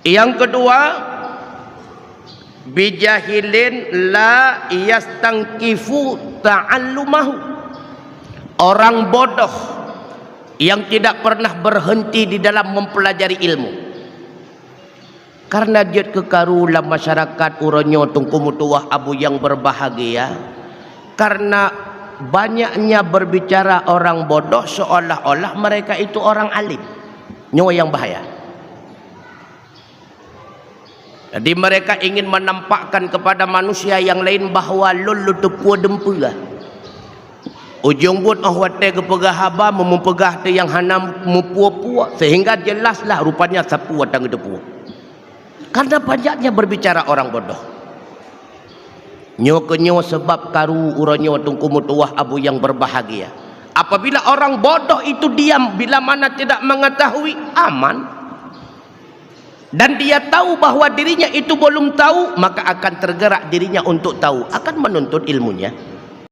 Yang kedua, bijahilin la yastangkifu ta'allumahu. Orang bodoh yang tidak pernah berhenti di dalam mempelajari ilmu. Karena dia kekarulah masyarakat uronyo tungkumutuah abu yang berbahagia. Karena banyaknya berbicara orang bodoh seolah-olah mereka itu orang alim. Nyawa yang bahaya. Jadi mereka ingin menampakkan kepada manusia yang lain bahawa lulu tepua dempula. Ujung buat ahwate kepegah haba mempegah te yang hanam mupua-pua sehingga jelaslah rupanya sapu watang depua. Karena banyaknya berbicara orang bodoh. Nyo sebab karu uronyo tungkumutuah abu yang berbahagia. Apabila orang bodoh itu diam bila mana tidak mengetahui, aman. Dan dia tahu bahwa dirinya itu belum tahu, maka akan tergerak dirinya untuk tahu, akan menuntut ilmunya.